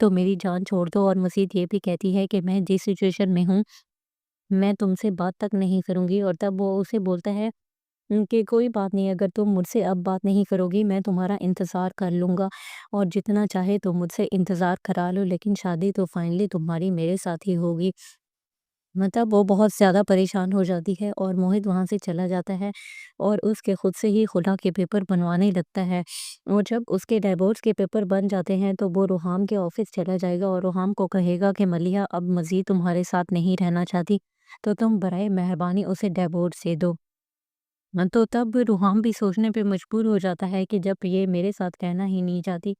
तो मेरी जान छोड़ दो, और मज़ीद ये भी कहती है कि मैं जिस सिचुएशन में हूँ, मैं तुमसे बात तक नहीं करूँगी। और तब वो उसे बोलता है कि कोई बात नहीं, अगर तुम मुझसे अब बात नहीं करोगी, मैं तुम्हारा इंतज़ार कर लूँगा, और जितना चाहे तुम मुझसे इंतज़ार करा लो, लेकिन शादी तो फाइनली तुम्हारी मेरे साथ ही होगी। मतलब वो बहुत ज़्यादा परेशान हो जाती है, और मोहित वहाँ से चला जाता है और उसके खुद से ही खुला के पेपर बनवाने लगता है। और जब उसके डिवोर्स के पेपर बन जाते हैं तो वो रोहाम के ऑफिस चला जाएगा और रोहाम को कहेगा कि मलिया अब मज़ीद तुम्हारे साथ नहीं रहना चाहती, तो तुम बराए मेहरबानी उसे डिवोर्स दे दो। तो तब रोहाम भी सोचने पे मजबूर हो जाता है कि जब ये मेरे साथ रहना ही नहीं चाहती,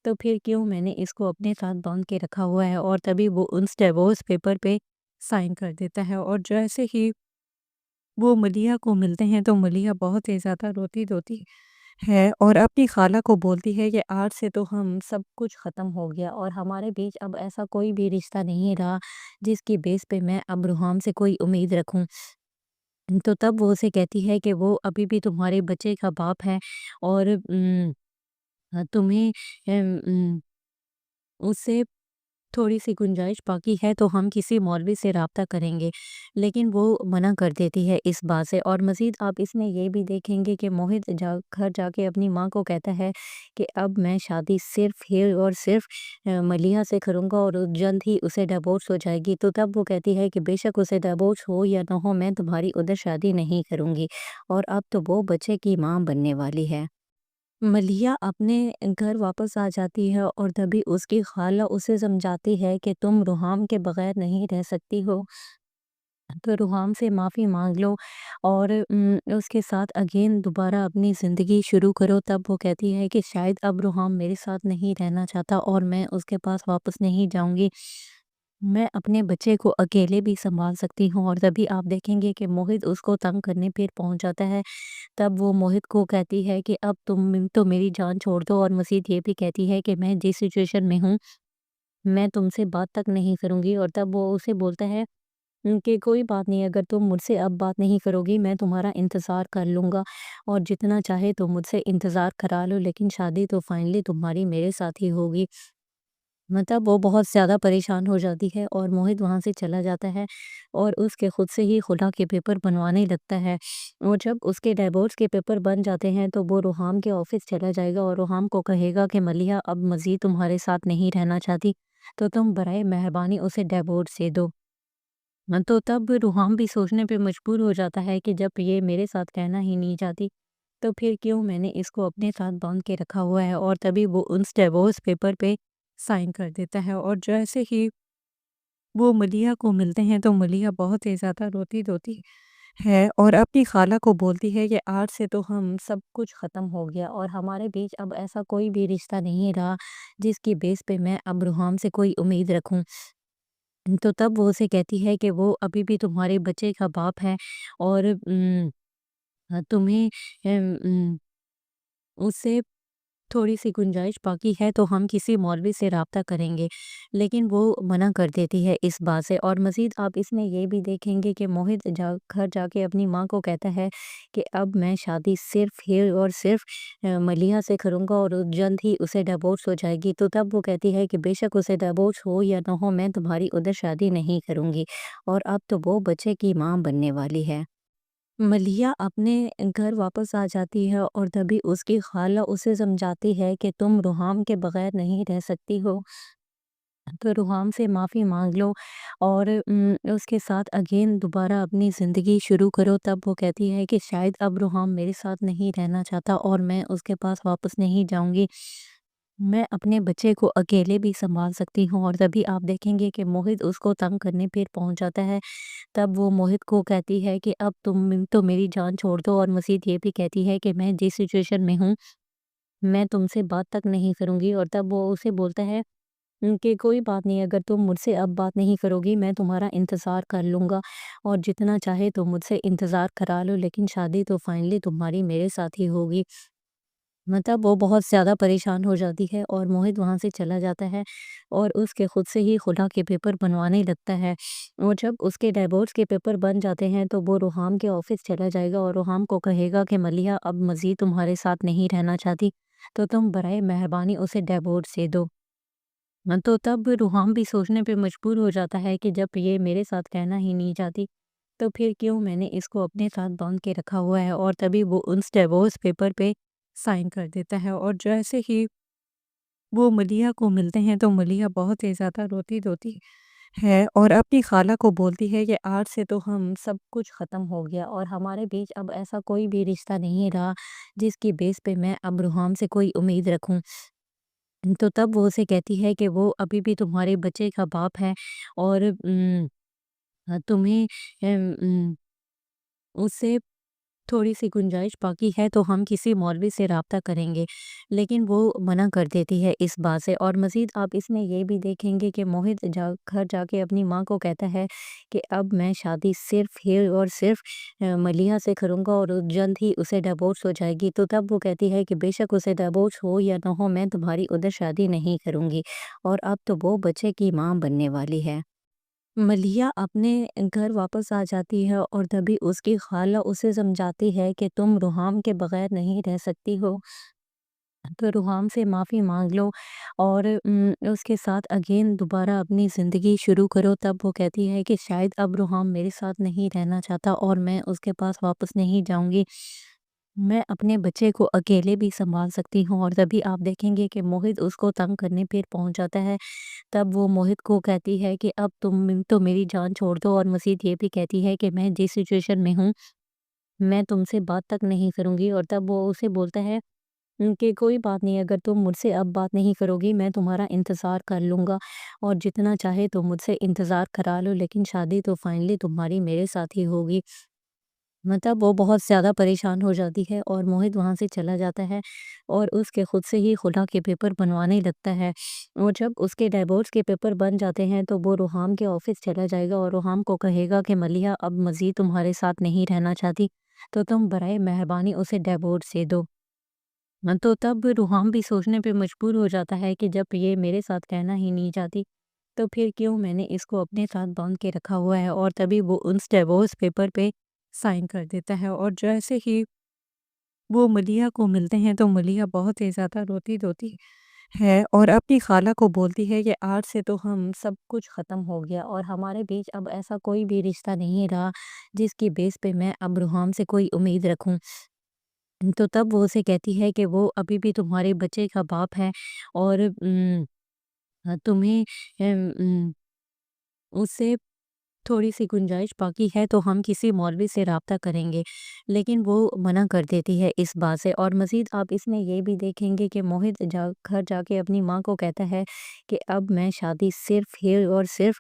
तो फिर क्यों मैंने इसको अपने साथ बांध के रखा हुआ है। और तभी वो उस डिवोर्स पेपर पे साइन कर देता है। और जैसे ही वो मलिया को मिलते हैं तो मलिया बहुत ही ज़्यादा रोती-रोती है और अपनी खाला को बोलती है कि आज से तो हम सब कुछ ख़त्म हो गया, और हमारे बीच अब ऐसा कोई भी रिश्ता नहीं रहा जिसकी बेस पे मैं अब रुहाम से कोई उम्मीद रखूं। तो तब वो उसे कहती है कि वो अभी भी तुम्हारे बच्चे का बाप है, और तुम्हें उससे थोड़ी-सी गुंजाइश बाकी है, तो हम किसी मौलवी से राब्ता करेंगे। लेकिन वो मना कर देती है इस बात से। और मज़ीद आप इसमें ये भी देखेंगे कि मोहित घर जाके अपनी माँ को कहता है कि अब मैं शादी सिर्फ़ ही और सिर्फ़ मलिहा से करूँगा, और जल्द ही उसे डिवोर्स हो जाएगी। तो तब वो कहती है कि बेशक उसे डिवोर्स हो या ना हो, मैं तुम्हारी उधर शादी नहीं करूँगी, और अब तो वो बच्चे की माँ बनने वाली है। मलिया अपने घर वापस आ जाती है, और तभी उसकी खाला उसे समझाती है कि तुम रुहाम के बगैर नहीं रह सकती हो, तो रुहाम से माफ़ी मांग लो, और उसके साथ अगेन दोबारा अपनी ज़िंदगी शुरू करो। तब वो कहती है कि शायद अब रुहाम मेरे साथ नहीं रहना चाहता, और मैं उसके पास वापस नहीं जाऊंगी, मैं अपने बच्चे को अकेले भी संभाल सकती हूँ। और तभी आप देखेंगे कि मोहित उसको तंग करने फिर पहुंच जाता है। तब वो मोहित को कहती है कि अब तुम तो मेरी जान छोड़ दो, और मज़ीद ये भी कहती है कि मैं जिस सिचुएशन में हूँ, मैं तुमसे बात तक नहीं करूँगी। और तब वो उसे बोलता है कि कोई बात नहीं, अगर तुम मुझसे अब बात नहीं करोगी, मैं तुम्हारा इंतज़ार कर लूँगा, और जितना चाहे तुम मुझसे इंतज़ार करा लो, लेकिन शादी तो फाइनली तुम्हारी मेरे साथ ही होगी। मतलब वो बहुत ज़्यादा परेशान हो जाती है, और मोहित वहाँ से चला जाता है और उसके खुद से ही खुला के पेपर बनवाने लगता है। और जब उसके डिवोर्स के पेपर बन जाते हैं तो वो रोहाम के ऑफिस चला जाएगा और रोहाम को कहेगा कि मलिया अब मज़ीद तुम्हारे साथ नहीं रहना चाहती, तो तुम बराए मेहरबानी उसे डिवोर्स दे दो। तो तब रोहाम भी सोचने पे मजबूर हो जाता है कि जब ये मेरे साथ रहना ही नहीं चाहती, तो फिर क्यों मैंने इसको अपने साथ बांध के रखा हुआ है। और तभी वो उस डिवोर्स पेपर पे साइन कर देता है। और जैसे ही वो मलिया को मिलते हैं तो मलिया बहुत ही ज़्यादा रोती-रोती है और अपनी खाला को बोलती है कि आज से तो हम सब कुछ ख़त्म हो गया, और हमारे बीच अब ऐसा कोई भी रिश्ता नहीं रहा जिसकी बेस पे मैं अब रुहाम से कोई उम्मीद रखूं। तो तब वो उसे कहती है कि वो अभी भी तुम्हारे बच्चे का बाप है, और तुम्हें उससे थोड़ी-सी गुंजाइश बाकी है, तो हम किसी मौलवी से राब्ता करेंगे। लेकिन वो मना कर देती है इस बात से। और मज़ीद आप इसमें ये भी देखेंगे कि मोहित घर जाके अपनी माँ को कहता है कि अब मैं शादी सिर्फ़ ही और सिर्फ़ मलिहा से करूँगा, और जल्द ही उसे डिवोर्स हो जाएगी। तो तब वो कहती है कि बेशक उसे डिवोर्स हो या ना हो, मैं तुम्हारी उधर शादी नहीं करूँगी, और अब तो वो बच्चे की माँ बनने वाली है। मलिया अपने घर वापस आ जाती है, और तभी उसकी खाला उसे समझाती है कि तुम रुहाम के बगैर नहीं रह सकती हो, तो रुहाम से माफ़ी मांग लो, और उसके साथ अगेन दोबारा अपनी ज़िंदगी शुरू करो। तब वो कहती है कि शायद अब रुहाम मेरे साथ नहीं रहना चाहता, और मैं उसके पास वापस नहीं जाऊंगी, मैं अपने बच्चे को अकेले भी संभाल सकती हूँ। और तभी आप देखेंगे कि मोहित उसको तंग करने फिर पहुंच जाता है। तब वो मोहित को कहती है कि अब तुम तो मेरी जान छोड़ दो, और मज़ीद ये भी कहती है कि मैं जिस सिचुएशन में हूँ, मैं तुमसे बात तक नहीं करूँगी। और तब वो उसे बोलता है कि कोई बात नहीं, अगर तुम मुझसे अब बात नहीं करोगी, मैं तुम्हारा इंतज़ार कर लूँगा, और जितना चाहे तुम मुझसे इंतज़ार करा लो, लेकिन शादी तो फाइनली तुम्हारी मेरे साथ ही होगी। मतलब वो बहुत ज़्यादा परेशान हो जाती है, और मोहित वहाँ से चला जाता है और उसके खुद से ही खुला के पेपर बनवाने लगता है। और जब उसके डिवोर्स के पेपर बन जाते हैं तो वो रोहाम के ऑफिस चला जाएगा और रोहाम को कहेगा कि मलिया अब मज़ीद तुम्हारे साथ नहीं रहना चाहती, तो तुम बराए मेहरबानी उसे डिवोर्स दे दो। तो तब रूहाम भी सोचने पे मजबूर हो जाता है कि जब ये मेरे साथ रहना ही नहीं चाहती, तो फिर क्यों मैंने इसको अपने साथ बांध के रखा हुआ है। और तभी वो उस डिवोर्स पेपर पे साइन कर देता है। और जैसे ही वो मलिया को मिलते हैं तो मलिया बहुत ही ज़्यादा रोती-रोती है और अपनी खाला को बोलती है कि आज से तो हम सब कुछ ख़त्म हो गया और हमारे बीच अब ऐसा कोई भी रिश्ता नहीं रहा जिसकी बेस पे मैं अब रूहाम से कोई उम्मीद रखूं। तो तब वो उसे कहती है कि वो अभी भी तुम्हारे बच्चे का बाप है और तुम्हें उससे थोड़ी-सी गुंजाइश बाकी है तो हम किसी मौलवी से राब्ता करेंगे। लेकिन वो मना कर देती है इस बात से। और मज़ीद आप इसमें ये भी देखेंगे कि मोहित घर जाके अपनी माँ को कहता है कि अब मैं शादी सिर्फ़ ही और सिर्फ़ मलिहा से करूँगा और जल्द ही उसे डिवोर्स हो जाएगी। तो तब वो कहती है कि बेशक उसे डिवोर्स हो या ना हो, मैं तुम्हारी उधर शादी नहीं करूँगी और अब तो वो बच्चे की माँ बनने वाली है। मलिया अपने घर वापस आ जाती है और तभी उसकी खाला उसे समझाती है कि तुम रुहाम के बगैर नहीं रह सकती हो, तो रुहाम से माफ़ी मांग लो और उसके साथ अगेन दोबारा अपनी ज़िंदगी शुरू करो। तब वो कहती है कि शायद अब रुहाम मेरे साथ नहीं रहना चाहता और मैं उसके पास वापस नहीं जाऊंगी, मैं अपने बच्चे को अकेले भी संभाल सकती हूँ। और तभी आप देखेंगे कि मोहित उसको तंग करने फिर पहुंच जाता है। तब वो मोहित को कहती है कि अब तुम तो मेरी जान छोड़ दो और मजीद ये भी कहती है कि मैं जिस सिचुएशन में हूँ, मैं तुमसे बात तक नहीं करूँगी। और तब वो उसे बोलता है कि कोई बात नहीं, अगर तुम मुझसे अब बात नहीं करोगी मैं तुम्हारा इंतज़ार कर लूँगा और जितना चाहे तुम मुझसे इंतज़ार करा लो, लेकिन शादी तो फाइनली तुम्हारी मेरे साथ ही होगी। मतलब वो बहुत ज़्यादा परेशान हो जाती है और मोहित वहाँ से चला जाता है और उसके खुद से ही खुला के पेपर बनवाने लगता है। और जब उसके डिवोर्स के पेपर बन जाते हैं तो वो रोहाम के ऑफिस चला जाएगा और रोहाम को कहेगा कि मलिहा अब मज़ीद तुम्हारे साथ नहीं रहना चाहती, तो तुम बराए मेहरबानी उसे डिवोर्स दे दो। तो तब रोहाम भी सोचने पे मजबूर हो जाता है कि जब ये मेरे साथ रहना ही नहीं चाहती, तो फिर क्यों मैंने इसको अपने साथ बांध के रखा हुआ है। और तभी वो उस डिवोर्स पेपर पे साइन कर देता है। और जैसे ही वो मलिया को मिलते हैं तो मलिया बहुत ही ज़्यादा रोती-रोती है और अपनी खाला को बोलती है कि आज से तो हम सब कुछ ख़त्म हो गया और हमारे बीच अब ऐसा कोई भी रिश्ता नहीं रहा जिसकी बेस पे मैं अब रूहाम से कोई उम्मीद रखूं। तो तब वो उसे कहती है कि वो अभी भी तुम्हारे बच्चे का बाप है और तुम्हें उससे थोड़ी-सी गुंजाइश बाकी है तो हम किसी मौलवी से राब्ता करेंगे। लेकिन वो मना कर देती है इस बात से। और मज़ीद आप इसमें ये भी देखेंगे कि मोहित घर जाके अपनी माँ को कहता है कि अब मैं शादी सिर्फ़ ही और सिर्फ़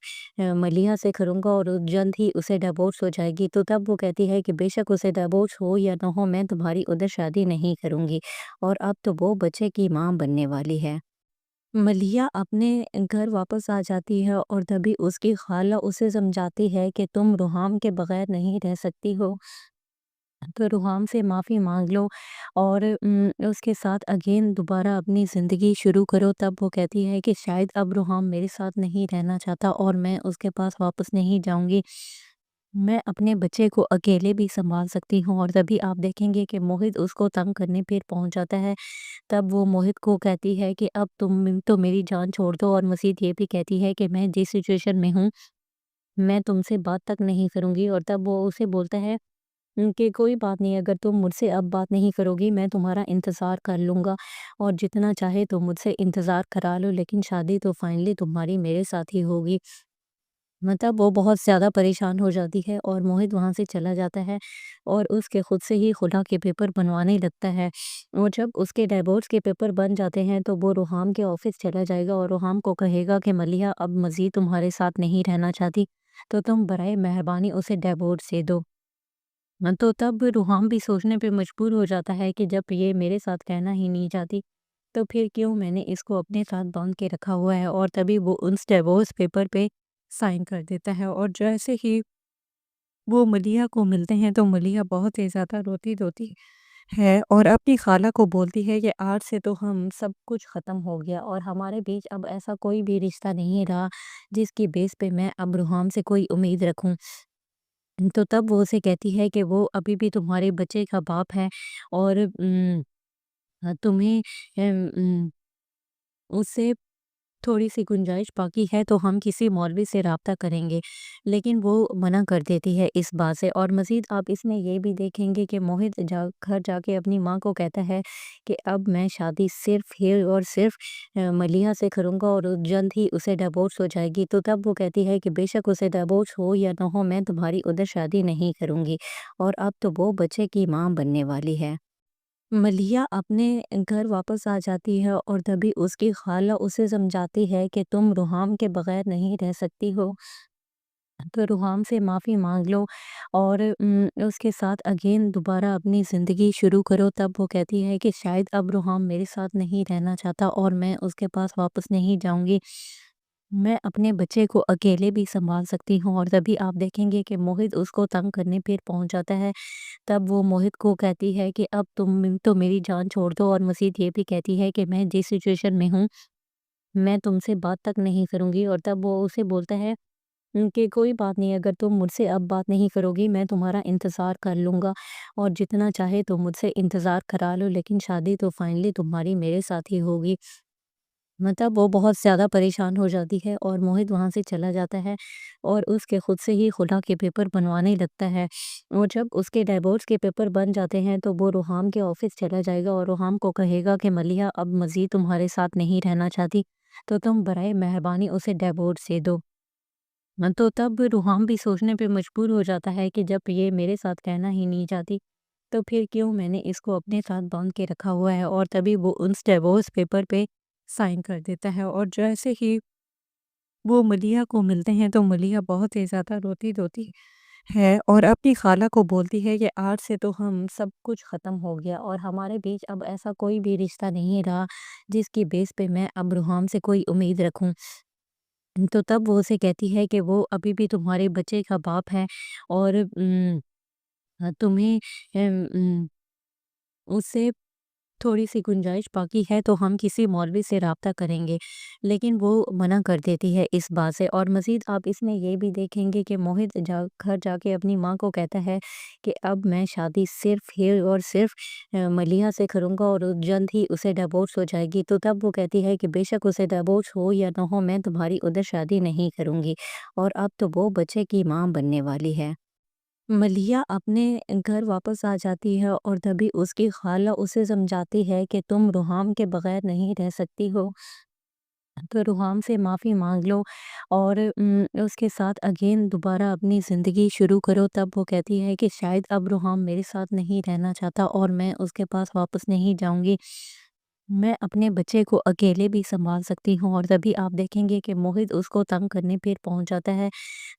मलिहा से करूँगा और जल्द ही उसे डिवोर्स हो जाएगी। तो तब वो कहती है कि बेशक उसे डिवोर्स हो या ना हो, मैं तुम्हारी उधर शादी नहीं करूँगी और अब तो वो बच्चे की माँ बनने वाली है। मलिया अपने घर वापस आ जाती है और तभी उसकी खाला उसे समझाती है कि तुम रुहाम के बगैर नहीं रह सकती हो, तो रुहाम से माफ़ी मांग लो और उसके साथ अगेन दोबारा अपनी ज़िंदगी शुरू करो। तब वो कहती है कि शायद अब रुहाम मेरे साथ नहीं रहना चाहता और मैं उसके पास वापस नहीं जाऊंगी, मैं अपने बच्चे को अकेले भी संभाल सकती हूँ। और तभी आप देखेंगे कि मोहित उसको तंग करने फिर पहुंच जाता है। तब वो मोहित को कहती है कि अब तुम तो मेरी जान छोड़ दो और मज़ीद ये भी कहती है कि मैं जिस सिचुएशन में हूँ, मैं तुमसे बात तक नहीं करूँगी। और तब वो उसे बोलता है कि कोई बात नहीं, अगर तुम मुझसे अब बात नहीं करोगी मैं तुम्हारा इंतज़ार कर लूँगा और जितना चाहे तुम मुझसे इंतज़ार करा लो, लेकिन शादी तो फाइनली तुम्हारी मेरे साथ ही होगी। मतलब वो बहुत ज़्यादा परेशान हो जाती है और मोहित वहाँ से चला जाता है और उसके खुद से ही खुला के पेपर बनवाने लगता है। और जब उसके डिवोर्स के पेपर बन जाते हैं तो वो रोहाम के ऑफिस चला जाएगा और रोहाम को कहेगा कि मलिहा अब मज़ीद तुम्हारे साथ नहीं रहना चाहती, तो तुम बराए मेहरबानी उसे डिवोर्स दे दो। तो तब रोहाम भी सोचने पे मजबूर हो जाता है कि जब ये मेरे साथ रहना ही नहीं चाहती, तो फिर क्यों मैंने इसको अपने साथ बांध के रखा हुआ है। और तभी वो उस डिवोर्स पेपर पे साइन कर देता है। और जैसे ही वो मलिया को मिलते हैं तो मलिया बहुत ही ज़्यादा रोती-रोती है और अपनी खाला को बोलती है कि आज से तो हम सब कुछ ख़त्म हो गया और हमारे बीच अब ऐसा कोई भी रिश्ता नहीं रहा जिसकी बेस पे मैं अब रूहाम से कोई उम्मीद रखूं। तो तब वो उसे कहती है कि वो अभी भी तुम्हारे बच्चे का बाप है और तुम्हें उससे थोड़ी-सी गुंजाइश बाकी है तो हम किसी मौलवी से राब्ता करेंगे। लेकिन वो मना कर देती है इस बात से और मज़ीद आप इसमें ये भी देखेंगे कि मोहित घर जाके अपनी माँ को कहता है कि अब मैं शादी सिर्फ़ ही और सिर्फ़ मलिहा से करूँगा और जल्द ही उसे डिवोर्स हो जाएगी। तो तब वो कहती है कि बेशक उसे डिवोर्स हो या ना हो, मैं तुम्हारी उधर शादी नहीं करूँगी और अब तो वो बच्चे की माँ बनने वाली है। मलिया अपने घर वापस आ जाती है और तभी उसकी खाला उसे समझाती है कि तुम रुहाम के बगैर नहीं रह सकती हो, तो रुहाम से माफ़ी मांग लो और उसके साथ अगेन दोबारा अपनी ज़िंदगी शुरू करो। तब वो कहती है कि शायद अब रुहाम मेरे साथ नहीं रहना चाहता और मैं उसके पास वापस नहीं जाऊंगी, मैं अपने बच्चे को अकेले भी संभाल सकती हूँ। और तभी आप देखेंगे कि मोहित उसको तंग करने फिर पहुंच जाता है। तब वो मोहित को कहती है कि अब तुम तो मेरी जान छोड़ दो और मज़ीद ये भी कहती है कि मैं जिस सिचुएशन में हूँ, मैं तुमसे बात तक नहीं करूँगी। और तब वो उसे बोलता है कि कोई बात नहीं, अगर तुम मुझसे अब बात नहीं करोगी, मैं तुम्हारा इंतज़ार कर लूँगा और जितना चाहे तुम मुझसे इंतज़ार करा लो, लेकिन शादी तो फाइनली तुम्हारी मेरे साथ ही होगी। मतलब वो बहुत ज़्यादा परेशान हो जाती है और मोहित वहाँ से चला जाता है और उसके खुद से ही खुला के पेपर बनवाने लगता है। और जब उसके डिवोर्स के पेपर बन जाते हैं तो वो रुहाम के ऑफिस चला जाएगा और रुहाम को कहेगा कि मलिहा अब मज़ीद तुम्हारे साथ नहीं रहना चाहती, तो तुम बराए मेहरबानी उसे डिवोर्स दे दो। तो तब रुहाम भी सोचने पे मजबूर हो जाता है कि जब ये मेरे साथ कहना ही नहीं चाहती, तो फिर क्यों मैंने इसको अपने साथ बांध के रखा हुआ है। और तभी वो उस डिवोर्स पेपर पे साइन कर देता है और जैसे ही वो मलिया को मिलते हैं तो मलिया बहुत ही ज़्यादा रोती-रोती है और अपनी खाला को बोलती है कि आज से तो हम सब कुछ ख़त्म हो गया और हमारे बीच अब ऐसा कोई भी रिश्ता नहीं रहा जिसकी बेस पे मैं अब रुहाम से कोई उम्मीद रखूं। तो तब वो उसे कहती है कि वो अभी भी तुम्हारे बच्चे का बाप है और तुम्हें उससे थोड़ी-सी गुंजाइश बाकी है तो हम किसी मौलवी से राब्ता करेंगे। लेकिन वो मना कर देती है इस बात से और मज़ीद आप इसमें ये भी देखेंगे कि मोहित घर जाके अपनी माँ को कहता है कि अब मैं शादी सिर्फ़ ही और सिर्फ़ मलिहा से करूँगा और जल्द ही उसे डिवोर्स हो जाएगी। तो तब वो कहती है कि बेशक उसे डिवोर्स हो या ना हो, मैं तुम्हारी उधर शादी नहीं करूँगी और अब तो वो बच्चे की माँ बनने वाली है। मलिया अपने घर वापस आ जाती है और तभी उसकी खाला उसे समझाती है कि तुम रुहाम के बगैर नहीं रह सकती हो, तो रुहाम से माफ़ी मांग लो और उसके साथ अगेन दोबारा अपनी ज़िंदगी शुरू करो। तब वो कहती है कि शायद अब रुहाम मेरे साथ नहीं रहना चाहता और मैं उसके पास वापस नहीं जाऊंगी, मैं अपने बच्चे को अकेले भी संभाल सकती हूँ। और तभी आप देखेंगे कि मोहित उसको तंग करने फिर पहुंच जाता है।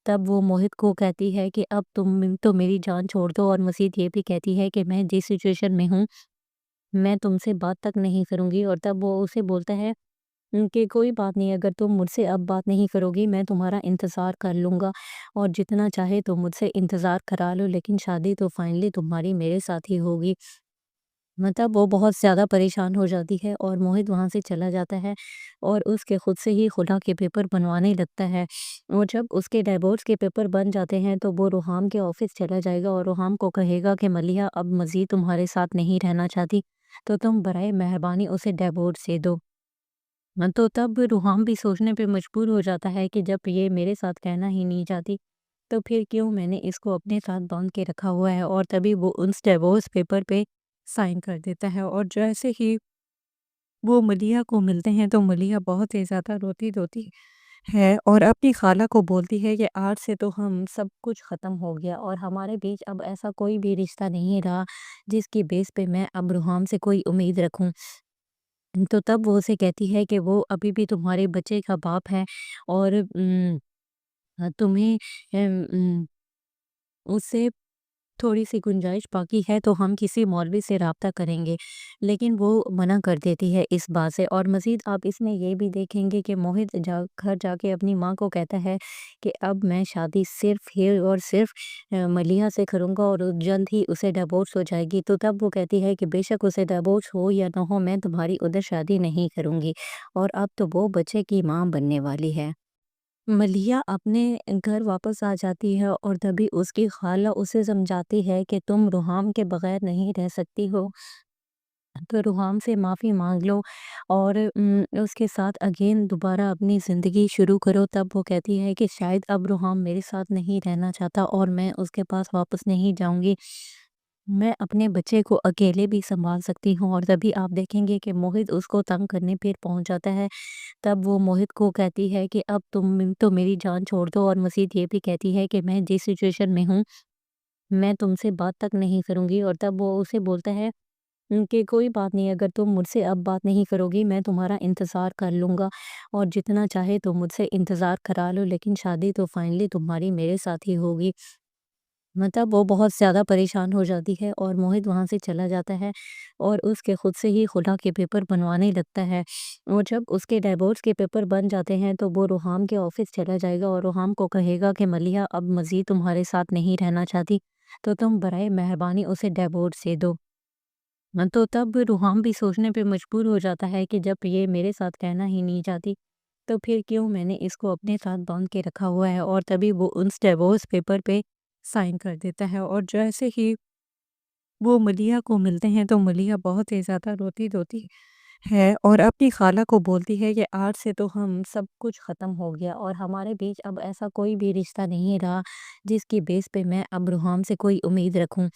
तब वो मोहित को कहती है कि अब तुम तो मेरी जान छोड़ दो और मज़ीद ये भी कहती है कि मैं जिस सिचुएशन में हूँ, मैं तुमसे बात तक नहीं करूँगी। और तब वो उसे बोलता है कि कोई बात नहीं, अगर तुम मुझसे अब बात नहीं करोगी, मैं तुम्हारा इंतज़ार कर लूँगा और जितना चाहे तुम मुझसे इंतज़ार करा लो, लेकिन शादी तो फाइनली तुम्हारी मेरे साथ ही होगी। मतलब वो बहुत ज़्यादा परेशान हो जाती है और मोहित वहाँ से चला जाता है और उसके खुद से ही खुला के पेपर बनवाने लगता है। और जब उसके डिवोर्स के पेपर बन जाते हैं तो वो रुहाम के ऑफिस चला जाएगा और रुहाम को कहेगा कि मलिहा अब मज़ीद तुम्हारे साथ नहीं रहना चाहती, तो तुम बराए मेहरबानी उसे डिवोर्स दे दो। तो तब रुहाम भी सोचने पे मजबूर हो जाता है कि जब ये मेरे साथ कहना ही नहीं चाहती, तो फिर क्यों मैंने इसको अपने साथ बांध के रखा हुआ है। और तभी वो उस डिवोर्स पेपर पे साइन कर देता है और जैसे ही वो मलिया को मिलते हैं तो मलिया बहुत ही ज़्यादा रोती-रोती है और अपनी खाला को बोलती है कि आज से तो हम सब कुछ ख़त्म हो गया और हमारे बीच अब ऐसा कोई भी रिश्ता नहीं रहा जिसकी बेस पे मैं अब रुहाम से कोई उम्मीद रखूं। तो तब वो उसे कहती है कि वो अभी भी तुम्हारे बच्चे का बाप है और तुम्हें उससे थोड़ी-सी गुंजाइश बाकी है तो हम किसी मौलवी से राब्ता करेंगे। लेकिन वो मना कर देती है इस बात से और मज़ीद आप इसमें ये भी देखेंगे कि मोहित घर जाके अपनी माँ को कहता है कि अब मैं शादी सिर्फ़ ही और सिर्फ़ मलिहा से करूँगा और जल्द ही उसे डिवोर्स हो जाएगी। तो तब वो कहती है कि बेशक उसे डिवोर्स हो या ना हो, मैं तुम्हारी उधर शादी नहीं करूँगी और अब तो वो बच्चे की माँ बनने वाली है। मलिया अपने घर वापस आ जाती है और तभी उसकी खाला उसे समझाती है कि तुम रुहाम के बगैर नहीं रह सकती हो, تو روحام سے معافی مانگ لو اور اس کے ساتھ اگین دوبارہ اپنی زندگی شروع کرو۔ تب وہ کہتی ہے کہ شاید اب روحام میرے ساتھ نہیں رہنا چاہتا اور میں اس کے پاس واپس نہیں جاؤں گی، میں اپنے بچے کو اکیلے بھی سنبھال سکتی ہوں۔ اور تبھی آپ دیکھیں گے کہ موہت اس کو تنگ کرنے پھر پہنچ جاتا ہے۔ تب وہ موہت کو کہتی ہے کہ اب تم تو میری جان چھوڑ دو، اور مزید یہ بھی کہتی ہے کہ میں جس سچویشن میں ہوں میں تم سے بات تک نہیں کروں گی۔ اور تب وہ اسے بولتا ہے کہ کوئی بات نہیں، اگر تم مجھ سے اب بات نہیں کرو گی میں تمہارا انتظار کر لوں گا، اور جتنا چاہے تو مجھ سے انتظار کرا لو، لیکن شادی تو فائنلی تمہاری میرے ساتھ ہی ہوگی۔ مطلب وہ بہت زیادہ پریشان ہو جاتی ہے اور موہت وہاں سے چلا جاتا ہے اور اس کے خود سے ہی خلا کے پیپر بنوانے لگتا ہے۔ اور جب اس کے ڈیورس کے پیپر بن جاتے ہیں تو وہ روحام کے آفس چلا جائے گا اور روحام کو کہے گا کہ ملیحہ اب مزید تمہارے ساتھ نہیں رہنا چاہتی، تو تم برائے مہربانی اسے ڈیورس دے دو۔ تو تب روحام بھی سوچنے پہ مجبور ہو جاتا ہے کہ جب یہ میرے ساتھ رہنا ہی نہیں چاہتی تو پھر کیوں میں نے اس کو اپنے ساتھ باندھ کے رکھا ہوا ہے، اور تبھی وہ ان ڈیورس پیپر پہ سائن کر دیتا ہے۔ اور جیسے ہی وہ ملیحہ کو ملتے ہیں تو ملیحہ بہت ہی زیادہ روتی دھوتی ہے اور اپنی خالہ کو بولتی ہے کہ آج سے تو ہم سب کچھ ختم ہو گیا اور ہمارے بیچ اب ایسا کوئی بھی رشتہ نہیں رہا جس کی بیس پہ میں اب روحام سے کوئی امید رکھوں۔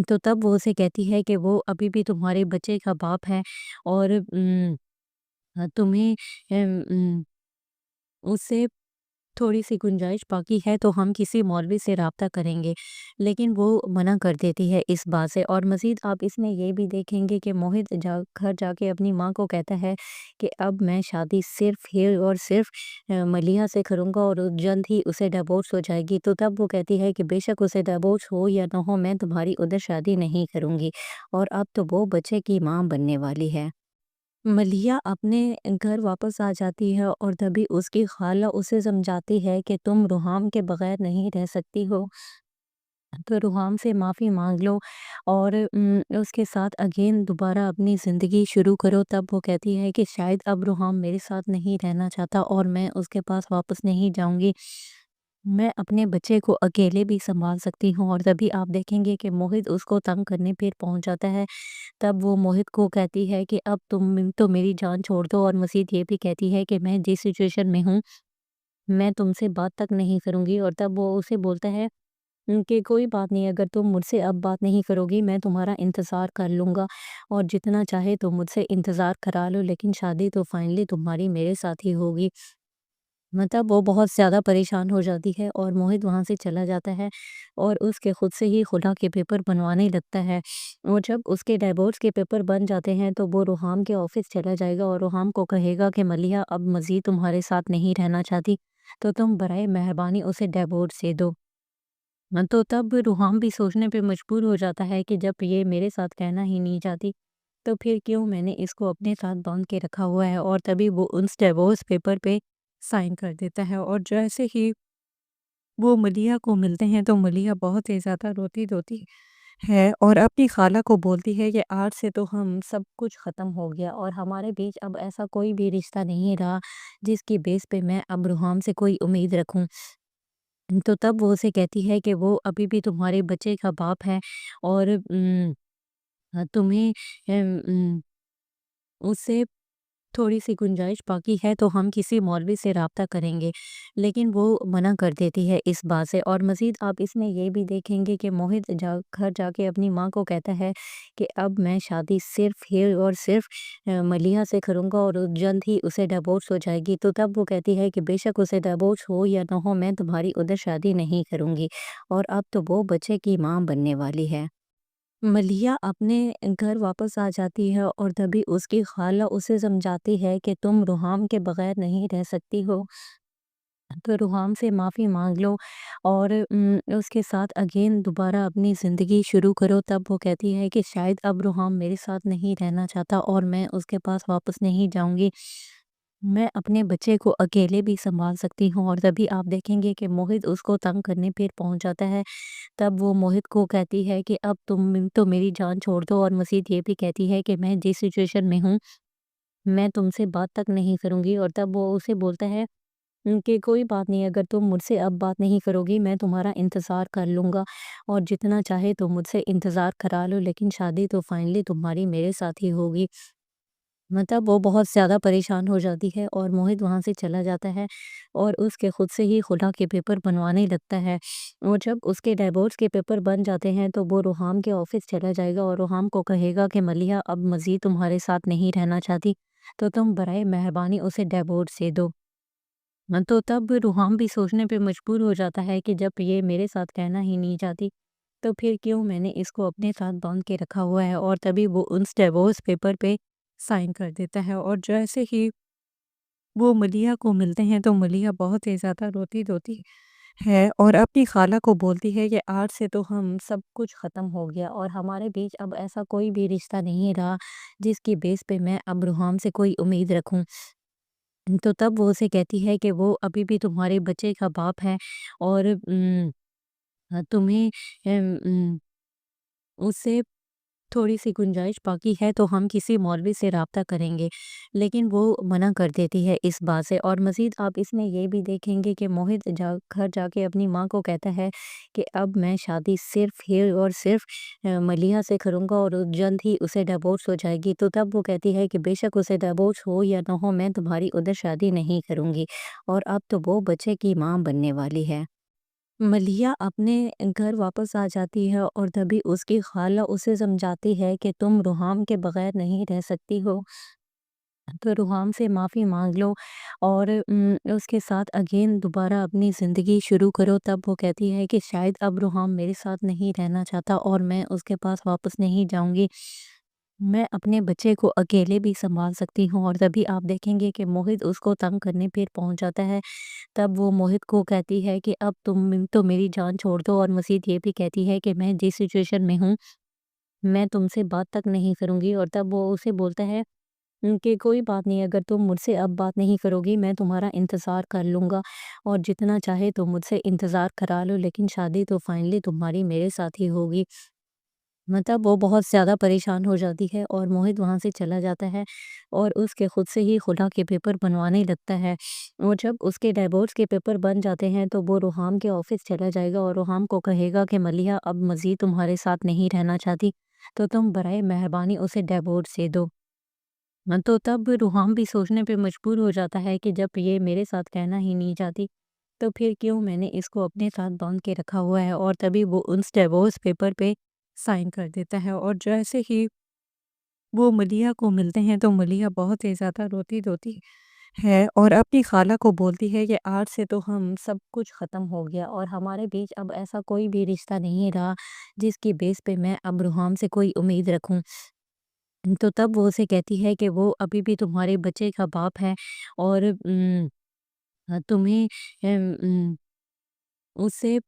تو تب وہ اسے کہتی ہے کہ وہ ابھی بھی تمہارے بچے کا باپ ہے، اور تمہیں ام، ام، اس سے تھوڑی سی گنجائش باقی ہے تو ہم کسی مولوی سے رابطہ کریں گے، لیکن وہ منع کر دیتی ہے اس بات سے۔ اور مزید آپ اس میں یہ بھی دیکھیں گے کہ موہت گھر جا کے اپنی ماں کو کہتا ہے کہ اب میں شادی صرف ہی اور صرف ملیحہ سے کروں گا، اور جلد ہی اسے ڈیورس ہو جائے گی۔ تو تب وہ کہتی ہے کہ بے شک اسے ڈیورس ہو یا نہ ہو میں تمہاری ادھر شادی نہیں کروں گی، اور اب تو وہ بچے کی ماں بننے والی ہے۔ ملیحہ اپنے گھر واپس آ جاتی ہے اور تبھی اس کی خالہ اسے سمجھاتی ہے کہ تم روحام کے بغیر نہیں رہ سکتی ہو، تو روحام سے معافی مانگ لو اور اس کے ساتھ اگین دوبارہ اپنی زندگی شروع کرو۔ تب وہ کہتی ہے کہ شاید اب روحام میرے ساتھ نہیں رہنا چاہتا اور میں اس کے پاس واپس نہیں جاؤں گی، میں اپنے بچے کو اکیلے بھی سنبھال سکتی ہوں۔ اور تبھی آپ دیکھیں گے کہ موہت اس کو تنگ کرنے پھر پہنچ جاتا ہے۔ تب وہ موہت کو کہتی ہے کہ اب تم تو میری جان چھوڑ دو، اور مزید یہ بھی کہتی ہے کہ میں جس سچویشن میں ہوں میں تم سے بات تک نہیں کروں گی۔ اور تب وہ اسے بولتا ہے کہ کوئی بات نہیں، اگر تم مجھ سے اب بات نہیں کرو گی میں تمہارا انتظار کر لوں گا، اور جتنا چاہے تو مجھ سے انتظار کرا لو، لیکن شادی تو فائنلی تمہاری میرے ساتھ ہی ہوگی۔ مطلب وہ بہت زیادہ پریشان ہو جاتی ہے اور موہت وہاں سے چلا جاتا ہے اور اس کے خود سے ہی خلا کے پیپر بنوانے لگتا ہے۔ اور جب اس کے ڈیورس کے پیپر بن جاتے ہیں تو وہ روحام کے آفس چلا جائے گا اور روحام کو کہے گا کہ ملیحہ اب مزید تمہارے ساتھ نہیں رہنا چاہتی، تو تم برائے مہربانی اسے ڈیورس دے دو۔ تو تب روحام بھی سوچنے پہ مجبور ہو جاتا ہے کہ جب یہ میرے ساتھ رہنا ہی نہیں چاہتی تو پھر کیوں میں نے اس کو اپنے ساتھ باندھ کے رکھا ہوا ہے، اور تبھی وہ ان ڈیورس پیپر پہ سائن کر دیتا ہے۔ اور جیسے ہی وہ ملیحہ کو ملتے ہیں تو ملیحہ بہت ہی زیادہ روتی دھوتی ہے اور اپنی خالہ کو بولتی ہے کہ آج سے تو ہم سب کچھ ختم ہو گیا اور ہمارے بیچ اب ایسا کوئی بھی رشتہ نہیں رہا جس کی بیس پہ میں اب روحام سے کوئی امید رکھوں۔ تو تب وہ اسے کہتی ہے کہ وہ ابھی بھی تمہارے بچے کا باپ ہے، اور تمہیں ام، ام، اس سے تھوڑی سی گنجائش باقی ہے تو ہم کسی مولوی سے رابطہ کریں گے، لیکن وہ منع کر دیتی ہے اس بات سے۔ اور مزید آپ اس میں یہ بھی دیکھیں گے کہ موہت گھر جا کے اپنی ماں کو کہتا ہے کہ اب میں شادی صرف ہی اور صرف ملیحہ سے کروں گا، اور جلد ہی اسے ڈیورس ہو جائے گی۔ تو تب وہ کہتی ہے کہ بے شک اسے ڈیورس ہو یا نہ ہو میں تمہاری ادھر شادی نہیں کروں گی، اور اب تو وہ بچے کی ماں بننے والی ہے۔ ملیحہ اپنے گھر واپس آ جاتی ہے اور تبھی اس کی خالہ اسے سمجھاتی ہے کہ تم روحام کے بغیر نہیں رہ سکتی ہو، تو روحام سے معافی مانگ لو اور اس کے ساتھ اگین دوبارہ اپنی زندگی شروع کرو۔ تب وہ کہتی ہے کہ شاید اب روحام میرے ساتھ نہیں رہنا چاہتا اور میں اس کے پاس واپس نہیں جاؤں گی، میں اپنے بچے کو اکیلے بھی سنبھال سکتی ہوں۔ اور تبھی آپ دیکھیں گے کہ موہت اس کو تنگ کرنے پھر پہنچ جاتا ہے۔ تب وہ موہت کو کہتی ہے کہ اب تم تو میری جان چھوڑ دو، اور مزید یہ بھی کہتی ہے کہ میں جس سچویشن میں ہوں میں تم سے بات تک نہیں کروں گی۔ اور تب وہ اسے بولتا ہے कि कोई बात नहीं, अगर तुम मुझसे अब बात नहीं करोगी मैं तुम्हारा इंतज़ार कर लूँगा और जितना चाहे तुम मुझसे इंतज़ार करा लो, लेकिन शादी तो फाइनली तुम्हारी मेरे साथ ही होगी। मतलब वो बहुत ज़्यादा परेशान हो जाती है और मोहित वहाँ से चला जाता है और उसके खुद से ही खुला के पेपर बनवाने लगता है। और जब उसके डिवोर्स के पेपर बन जाते हैं तो वो रुहाम के ऑफिस चला जाएगा और रुहाम को कहेगा कि मलिहा अब मज़ीद तुम्हारे साथ नहीं रहना चाहती, तो तुम बराए मेहरबानी उसे डिवोर्स दे दो। तो तब रुहाम भी सोचने पे मजबूर हो जाता है कि जब ये मेरे साथ रहना ही नहीं चाहती, तो फिर क्यों मैंने इसको अपने साथ बांध के रखा हुआ है। और तभी वो उस डिवोर्स पेपर पे साइन कर देता है और जैसे ही वो मलिया को मिलते हैं तो मलिया बहुत ही ज़्यादा रोती-रोती है और अपनी खाला को बोलती है कि आज से तो हम सब कुछ ख़त्म हो गया और हमारे बीच अब ऐसा कोई भी रिश्ता नहीं रहा जिसकी बेस पे मैं अब रुहाम से कोई उम्मीद रखूं। तो तब वो उसे कहती है कि वो अभी भी तुम्हारे बच्चे का बाप है और तुम्हें उससे थोड़ी-सी गुंजाइश बाकी है तो हम किसी मौलवी से राब्ता करेंगे। लेकिन वो मना कर देती है इस बात से। और मज़ीद आप इसमें ये भी देखेंगे कि मोहित घर जाके अपनी माँ को कहता है कि अब मैं शादी सिर्फ़ ही और सिर्फ़ मलिहा से करूँगा और जल्द ही उसे डिवोर्स हो जाएगी। तो तब वो कहती है कि बेशक उसे डिवोर्स हो या ना हो, मैं तुम्हारी उधर शादी नहीं करूँगी और अब तो वो बच्चे की माँ बनने वाली है। मलिया अपने घर वापस आ जाती है और तभी उसकी खाला उसे समझाती है कि तुम रुहाम के बगैर नहीं रह सकती हो, तो रुहाम से माफ़ी मांग लो और उसके साथ अगेन दोबारा अपनी ज़िंदगी शुरू करो। तब वो कहती है कि शायद अब रुहाम मेरे साथ नहीं रहना चाहता और मैं उसके पास वापस नहीं जाऊंगी, मैं अपने बच्चे को अकेले भी संभाल सकती हूँ। और तभी आप देखेंगे कि मोहित उसको तंग करने फिर पहुंच जाता है। तब वो मोहित को कहती है कि अब तुम तो मेरी जान छोड़ दो और मज़ीद ये भी कहती है कि मैं जिस सिचुएशन में हूँ, मैं तुमसे बात तक नहीं करूँगी। और तब वो उसे बोलता है कि कोई बात नहीं, अगर तुम मुझसे अब बात नहीं करोगी मैं तुम्हारा इंतज़ार कर लूँगा और जितना चाहे तुम मुझसे इंतज़ार करा लो, लेकिन शादी तो फाइनली तुम्हारी मेरे साथ ही होगी। मतलब वो बहुत ज़्यादा परेशान हो जाती है और मोहित वहाँ से चला जाता है और उसके खुद से ही खुला के पेपर बनवाने लगता है। और जब उसके डिवोर्स के पेपर बन जाते हैं तो वो रुहाम के ऑफिस चला जाएगा और रुहाम को कहेगा कि मलिहा अब मज़ीद तुम्हारे साथ नहीं रहना चाहती, तो तुम बराए मेहरबानी उसे डिवोर्स दे दो। तो तब रुहाम भी सोचने पे मजबूर हो जाता है कि जब ये मेरे साथ रहना ही नहीं चाहती, तो फिर क्यों मैंने इसको अपने साथ बांध के रखा हुआ है। और तभी वो उस डिवोर्स पेपर पे साइन कर देता है और जैसे ही वो मलिया को मिलते हैं तो मलिया बहुत ही ज़्यादा रोती-रोती है और अपनी खाला को बोलती है कि आज से तो हम सब कुछ ख़त्म हो गया और हमारे बीच अब ऐसा कोई भी रिश्ता नहीं रहा जिसकी बेस पे मैं अब रुहाम से कोई उम्मीद रखूं। तो तब वो उसे कहती है कि वो अभी भी तुम्हारे बच्चे का बाप है और तुम्हें उससे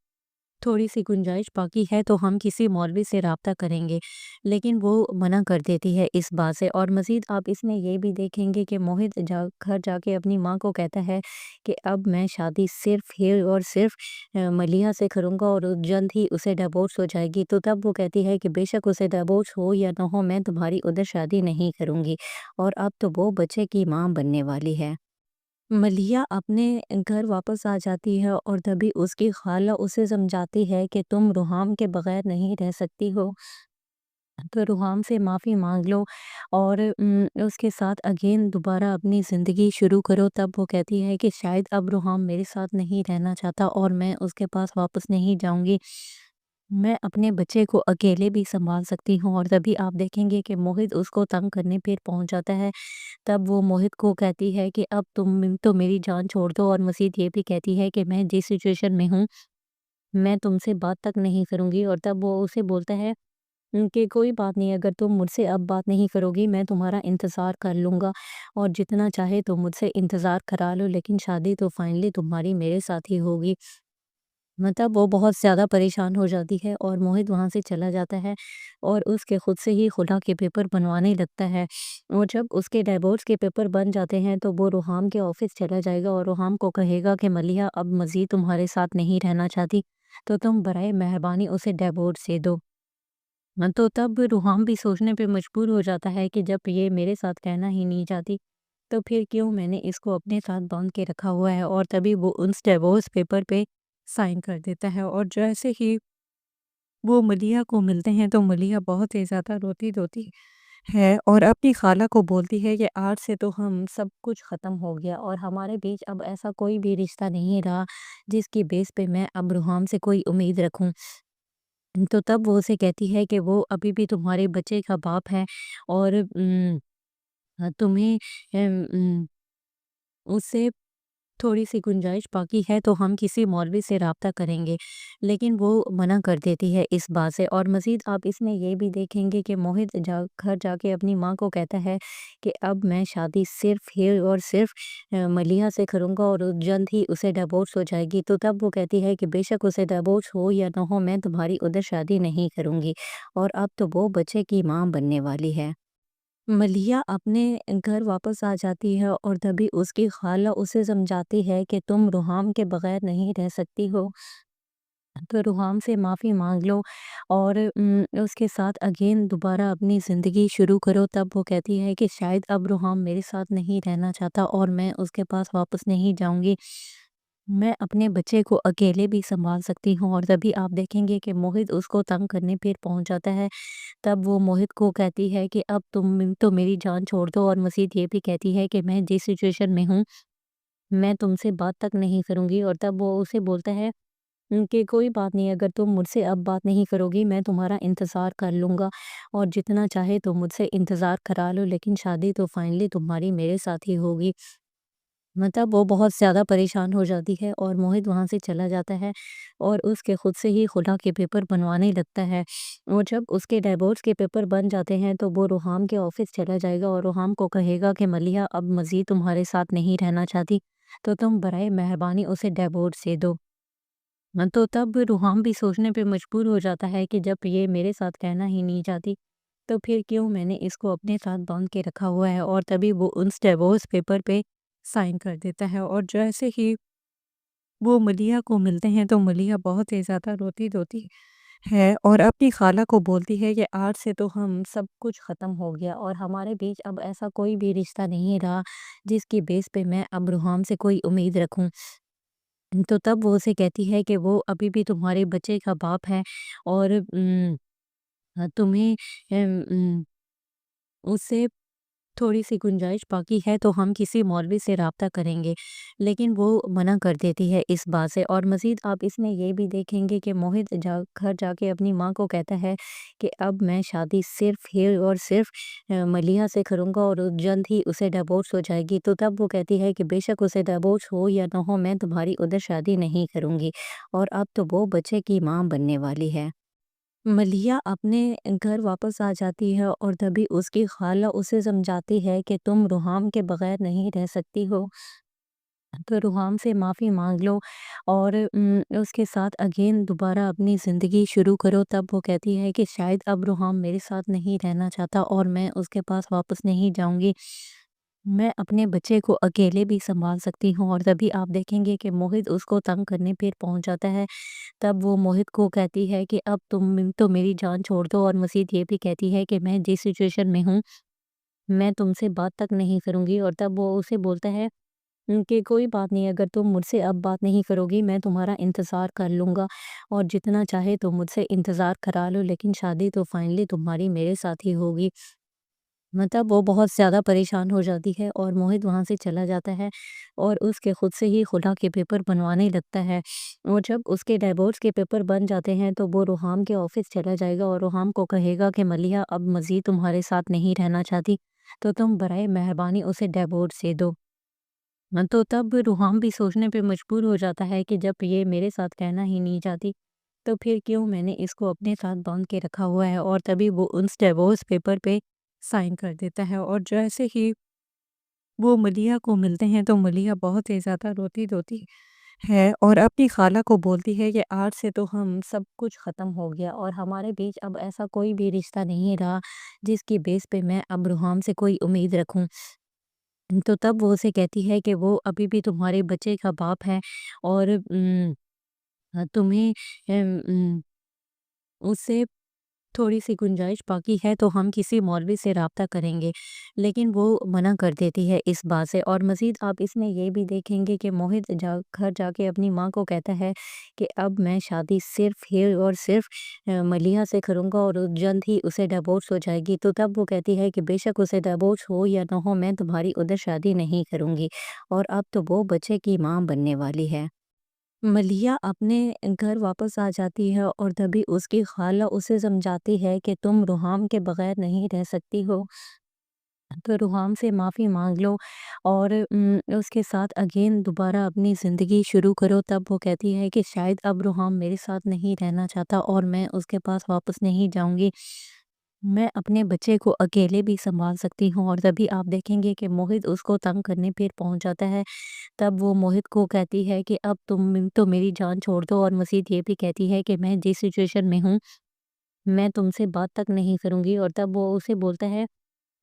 थोड़ी-सी गुंजाइश बाकी है तो हम किसी मौलवी से राब्ता करेंगे। लेकिन वो मना कर देती है इस बात से। और मज़ीद आप इसमें ये भी देखेंगे कि मोहित घर जाके अपनी माँ को कहता है कि अब मैं शादी सिर्फ़ ही और सिर्फ़ मलिहा से करूँगा और जल्द ही उसे डिवोर्स हो जाएगी। तो तब वो कहती है कि बेशक उसे डिवोर्स हो या ना हो, मैं तुम्हारी उधर शादी नहीं करूँगी और अब तो वो बच्चे की माँ बनने वाली है। मलिया अपने घर वापस आ जाती है और तभी उसकी खाला उसे समझाती है कि तुम रुहाम के बगैर नहीं रह सकती हो, तो रुहाम से माफ़ी मांग लो और उसके साथ अगेन दोबारा अपनी ज़िंदगी शुरू करो। तब वो कहती है कि शायद अब रुहाम मेरे साथ नहीं रहना चाहता और मैं उसके पास वापस नहीं जाऊंगी, मैं अपने बच्चे को अकेले भी संभाल सकती हूँ। और तभी आप देखेंगे कि मोहित उसको तंग करने फिर पहुंच जाता है। तब वो मोहित को कहती है कि अब तुम तो मेरी जान छोड़ दो और मज़ीद ये भी कहती है कि मैं जिस सिचुएशन में हूँ, मैं तुमसे बात तक नहीं करूँगी। और तब वो उसे बोलता है कि कोई बात नहीं, अगर तुम मुझसे अब बात नहीं करोगी मैं तुम्हारा इंतज़ार कर लूँगा और जितना चाहे तुम मुझसे इंतज़ार करा लो, लेकिन शादी तो फाइनली तुम्हारी मेरे साथ ही होगी। मतलब वो बहुत ज़्यादा परेशान हो जाती है और मोहित वहाँ से चला जाता है और उसके खुद से ही खुला के पेपर बनवाने लगता है। और जब उसके डिवोर्स के पेपर बन जाते हैं तो वो रुहाम के ऑफिस चला जाएगा और रुहाम को कहेगा कि मलिहा अब मज़ीद तुम्हारे साथ नहीं रहना चाहती, तो तुम बराए मेहरबानी उसे डिवोर्स दे दो। तो तब रुहाम भी सोचने पे मजबूर हो जाता है कि जब ये मेरे साथ रहना ही नहीं चाहती, तो फिर क्यों मैंने इसको अपने साथ बाँध के रखा हुआ है। और तभी वो उस डिवोर्स पेपर पे साइन कर देता है और जैसे ही वो मलिया को मिलते हैं तो मलिया बहुत ही ज़्यादा रोती-धोती है और अपनी खाला को बोलती है कि आज से तो हम सब कुछ ख़त्म हो गया और हमारे बीच अब ऐसा कोई भी रिश्ता नहीं रहा जिसकी बेस पे मैं अब रूहाम से कोई उम्मीद रखूं। तो तब वो उसे कहती है कि वो अभी भी तुम्हारे बच्चे का बाप है और तुम्हें उससे थोड़ी-सी गुंजाइश बाकी है तो हम किसी मौलवी से राब्ता करेंगे। लेकिन वो मना कर देती है इस बात से और मज़ीद आप इसमें ये भी देखेंगे कि मोहित घर जाके अपनी माँ को कहता है कि अब मैं शादी सिर्फ़ ही और सिर्फ़ मलिहा से करूँगा और जल्द ही उसे डिवोर्स हो जाएगी। तो तब वो कहती है कि बेशक उसे डिवोर्स हो या ना हो, मैं तुम्हारी उधर शादी नहीं करूँगी और अब तो वो बच्चे की माँ बनने वाली है। मलिया अपने घर वापस आ जाती है और तभी उसकी खाला उसे समझाती है कि तुम रुहाम के बगैर नहीं रह सकती हो, तो रुहाम से माफ़ी मांग लो और उसके साथ अगेन दोबारा अपनी ज़िंदगी शुरू करो। तब वो कहती है कि शायद अब रुहाम मेरे साथ नहीं रहना चाहता और मैं उसके पास वापस नहीं जाऊंगी, मैं अपने बच्चे को अकेले भी संभाल सकती हूँ। और तभी आप देखेंगे कि मोहित उसको तंग करने फिर पहुंच जाता है। तब वो मोहित को कहती है कि अब तुम तो मेरी जान छोड़ दो और मजीद ये भी कहती है कि मैं जिस सिचुएशन में हूँ मैं तुमसे बात तक नहीं करूँगी। और तब वो उसे बोलता है कि कोई बात नहीं, अगर तुम मुझसे अब बात नहीं करोगी मैं तुम्हारा इंतज़ार कर लूँगा और जितना चाहे तुम मुझसे इंतज़ार करा लो, लेकिन शादी तो फाइनली तुम्हारी मेरे साथ ही होगी। मतलब वो बहुत ज़्यादा परेशान हो जाती है और मोहित वहाँ से चला जाता है और उसके खुद से ही खुला के पेपर बनवाने लगता है। और जब उसके डिवोर्स के पेपर बन जाते हैं तो वो रोहाम के ऑफिस चला जाएगा और रोहाम को कहेगा कि मलिहा अब मज़ीद तुम्हारे साथ नहीं रहना चाहती, तो तुम बराए मेहरबानी उसे डिवोर्स दे दो। तो तब रोहाम भी सोचने पे मजबूर हो जाता है कि जब ये मेरे साथ कहना ही नहीं चाहती, तो फिर क्यों मैंने इसको अपने साथ बांध के रखा हुआ है। और तभी वो उस डिवोर्स पेपर पे साइन कर देता है और जैसे ही वो मलिया को मिलते हैं तो मलिया बहुत ही ज़्यादा रोती-धोती है और अपनी खाला को बोलती है कि आज से तो हम सब कुछ ख़त्म हो गया और हमारे बीच अब ऐसा कोई भी रिश्ता नहीं रहा जिसकी बेस पे मैं अब रूहाम से कोई उम्मीद रखूं। तो तब वो उसे कहती है कि वो अभी भी तुम्हारे बच्चे का बाप है और तुम्हें उससे थोड़ी-सी गुंजाइश बाकी है तो हम किसी मौलवी से राब्ता करेंगे। लेकिन वो मना कर देती है इस बात से और मज़ीद आप इसमें ये भी देखेंगे कि मोहित घर जाके अपनी माँ को कहता है कि अब मैं शादी सिर्फ़ ही और सिर्फ़ मलिहा से करूँगा और जल्द ही उसे डिवोर्स हो जाएगी। तो तब वो कहती है कि बेशक उसे डिवोर्स हो या ना हो, मैं तुम्हारी उधर शादी नहीं करूँगी और अब तो वो बच्चे की माँ बनने वाली है। मलिया अपने घर वापस आ जाती है और तभी उसकी खाला उसे समझाती है कि तुम रुहाम के बगैर नहीं रह सकती हो, तो रुहाम से माफ़ी मांग लो और उसके साथ अगेन दोबारा अपनी ज़िंदगी शुरू करो। तब वो कहती है कि शायद अब रुहाम मेरे साथ नहीं रहना चाहता और मैं उसके पास वापस नहीं जाऊंगी, मैं अपने बच्चे को अकेले भी संभाल सकती हूँ। और तभी आप देखेंगे कि मोहित उसको तंग करने फिर पहुंच जाता है। तब वो मोहित को कहती है कि अब तुम तो मेरी जान छोड़ दो और मज़ीद ये भी कहती है कि मैं जिस सिचुएशन में हूँ, मैं तुमसे बात तक नहीं करूँगी। और तब वो उसे बोलता है कि कोई बात नहीं, अगर तुम मुझसे अब बात नहीं करोगी मैं तुम्हारा इंतज़ार कर लूँगा और जितना चाहे तुम मुझसे इंतज़ार करा लो, लेकिन शादी तो फाइनली तुम्हारी मेरे साथ ही होगी। मतलब वो बहुत ज़्यादा परेशान हो जाती है और मोहित वहाँ से चला जाता है और उसके खुद से ही खुला के पेपर बनवाने लगता है। और जब उसके डिवोर्स के पेपर बन जाते हैं तो वो रोहाम के ऑफिस चला जाएगा और रोहाम को कहेगा कि मलिहा अब मज़ीद तुम्हारे साथ नहीं रहना चाहती, तो तुम बराए मेहरबानी उसे डिवोर्स दे दो। तो तब रोहाम भी सोचने पे मजबूर हो जाता है कि जब ये मेरे साथ कहना ही नहीं चाहती, तो फिर क्यों मैंने इसको अपने साथ बांध के रखा हुआ है। और तभी वो उस डिवोर्स पेपर पे साइन कर देता है और जैसे ही वो मलिया को मिलते हैं तो मलिया बहुत ही ज़्यादा रोती-धोती है और अपनी खाला को बोलती है कि आज से तो हम सब कुछ ख़त्म हो गया और हमारे बीच अब ऐसा कोई भी रिश्ता नहीं रहा जिसकी बेस पे मैं अब रूहाम से कोई उम्मीद रखूं। तो तब वो उसे कहती है कि वो अभी भी तुम्हारे बच्चे का बाप है और तुम्हें उससे थोड़ी-सी गुंजाइश बाकी है तो हम किसी मौलवी से राब्ता करेंगे। लेकिन वो मना कर देती है इस बात से और मज़ीद आप इसमें ये भी देखेंगे कि मोहित घर जाके अपनी माँ को कहता है कि अब मैं शादी सिर्फ़ ही और सिर्फ़ मलिहा से करूँगा और जल्द ही उसे डिवोर्स हो जाएगी। तो तब वो कहती है कि बेशक उसे डिवोर्स हो या ना हो, मैं तुम्हारी उधर शादी नहीं करूँगी और अब तो वो बच्चे की माँ बनने वाली है। मलिया अपने घर वापस आ जाती है और तभी उसकी खाला उसे समझाती है कि तुम रुहाम के बगैर नहीं रह सकती हो, तो रुहाम से माफ़ी मांग लो और उसके साथ अगेन दोबारा अपनी ज़िंदगी शुरू करो। तब वो कहती है कि शायद अब रुहाम मेरे साथ नहीं रहना चाहता और मैं उसके पास वापस नहीं जाऊंगी, मैं अपने बच्चे को अकेले भी संभाल सकती हूँ। और तभी आप देखेंगे कि मोहित उसको तंग करने फिर पहुंच जाता है। तब वो मोहित को कहती है कि अब तुम तो मेरी जान छोड़ दो और मज़ीद ये भी कहती है कि मैं जिस सिचुएशन में हूँ, मैं तुमसे बात तक नहीं करूँगी। और तब वो उसे बोलता है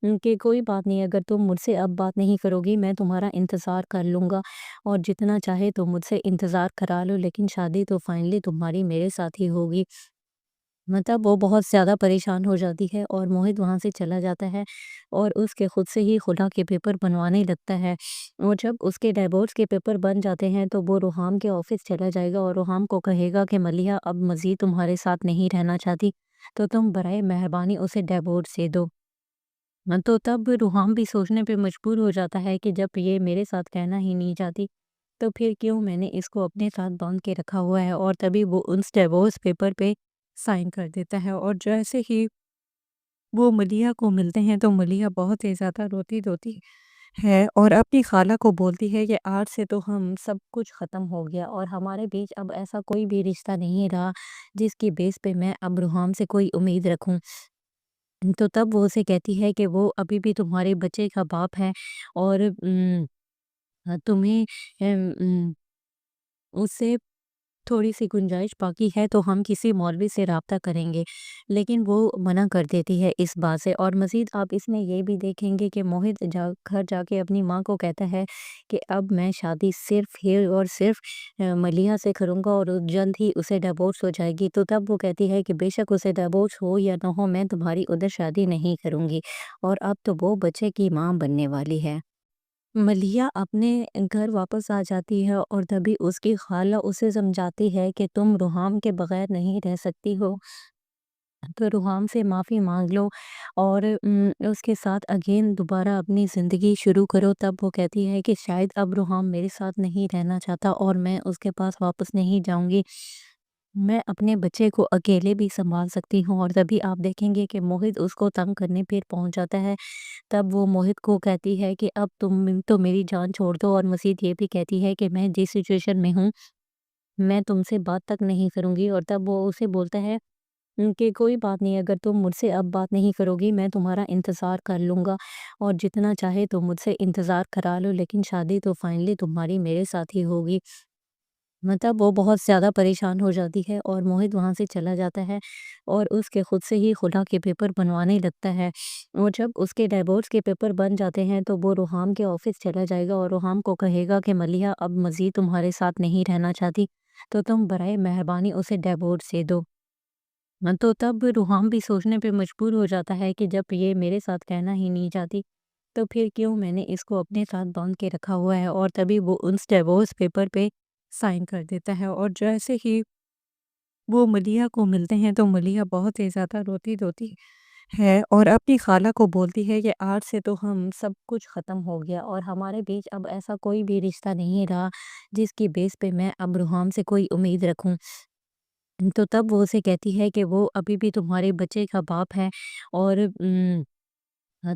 कि कोई बात नहीं, अगर तुम मुझसे अब बात नहीं करोगी, मैं तुम्हारा इंतज़ार कर लूँगा और जितना चाहे तुम मुझसे इंतज़ार करा लो, लेकिन शादी तो फाइनली तुम्हारी मेरे साथ ही होगी। मतलब वो बहुत ज़्यादा परेशान हो जाती है और मोहित वहाँ से चला जाता है और उसके खुद से ही खुला के पेपर बनवाने लगता है। और जब उसके डिवोर्स के पेपर बन जाते हैं तो वो रुहाम के ऑफिस चला जाएगा और रुहाम को कहेगा कि मलिहा अब मज़ीद तुम्हारे साथ नहीं रहना चाहती, तो तुम बराए मेहरबानी उसे डिवोर्स दे दो। तो तब रुहाम भी सोचने पे मजबूर हो जाता है कि जब ये मेरे साथ रहना ही नहीं चाहती, तो फिर क्यों मैंने इसको अपने साथ बांध के रखा हुआ है। और तभी वो उस डिवोर्स पेपर पे साइन कर देता है और जैसे ही वो मलिया को मिलते हैं तो मलिया बहुत ही ज़्यादा रोती-धोती है और अपनी खाला को बोलती है कि आज से तो हम सब कुछ ख़त्म हो गया और हमारे बीच अब ऐसा कोई भी रिश्ता नहीं रहा जिसकी बेस पे मैं अब रुहाम से कोई उम्मीद रखूं। तो तब वो उसे कहती है कि वो अभी भी तुम्हारे बच्चे का बाप है और तुम्हें उससे थोड़ी-सी गुंजाइश बाकी है तो हम किसी मौलवी से राब्ता करेंगे। लेकिन वो मना कर देती है इस बात से और मज़ीद आप इसमें ये भी देखेंगे कि मोहित घर जाके अपनी माँ को कहता है कि अब मैं शादी सिर्फ़ ही और सिर्फ़ मलिहा से करूँगा और जल्द ही उसे डिवोर्स हो जाएगी। तो तब वो कहती है कि बेशक उसे डिवोर्स हो या ना हो, मैं तुम्हारी उधर शादी नहीं करूँगी और अब तो वो बच्चे की माँ बनने वाली है। मलिया अपने घर वापस आ जाती है और तभी उसकी खाला उसे समझाती है कि तुम रुहाम के बगैर नहीं रह सकती हो, तो रुहाम से माफ़ी मांग लो और उसके साथ अगेन दोबारा अपनी ज़िंदगी शुरू करो। तब वो कहती है कि शायद अब रुहाम मेरे साथ नहीं रहना चाहता और मैं उसके पास वापस नहीं जाऊंगी, मैं अपने बच्चे को अकेले भी संभाल सकती हूँ। और तभी आप देखेंगे कि मोहित उसको तंग करने फिर पहुंच जाता है। तब वो मोहित को कहती है कि अब तुम तो मेरी जान छोड़ दो और मज़ीद ये भी कहती है कि मैं जिस सिचुएशन में हूँ, मैं तुमसे बात तक नहीं करूँगी। और तब वो उसे बोलता है कि कोई बात नहीं, अगर तुम मुझसे अब बात नहीं करोगी, मैं तुम्हारा इंतज़ार कर लूँगा और जितना चाहे तुम मुझसे इंतज़ार करा लो, लेकिन शादी तो फाइनली तुम्हारी मेरे साथ ही होगी। मतलब वो बहुत ज़्यादा परेशान हो जाती है और मोहित वहाँ से चला जाता है और उसके खुद से ही खुला के पेपर बनवाने लगता है। और जब उसके डिवोर्स के पेपर बन जाते हैं तो वो रुहाम के ऑफिस चला जाएगा और रुहाम को कहेगा कि मलिहा अब मज़ीद तुम्हारे साथ नहीं रहना चाहती, तो तुम बराए मेहरबानी उसे डिवोर्स दे दो। तो तब रुहाम भी सोचने पे मजबूर हो जाता है कि जब ये मेरे साथ रहना ही नहीं चाहती, तो फिर क्यों मैंने इसको अपने साथ बांध के रखा हुआ है। और तभी वो उस डिवोर्स पेपर पे साइन कर देता है और जैसे ही वो मलिया को मिलते हैं तो मलिया बहुत ही ज़्यादा रोती-धोती है और अपनी खाला को बोलती है कि आज से तो हम सब कुछ ख़त्म हो गया और हमारे बीच अब ऐसा कोई भी रिश्ता नहीं रहा जिसकी बेस पे मैं अब रुहाम से कोई उम्मीद रखूं। तो तब वो उसे कहती है कि वो अभी भी तुम्हारे बच्चे का बाप है और तो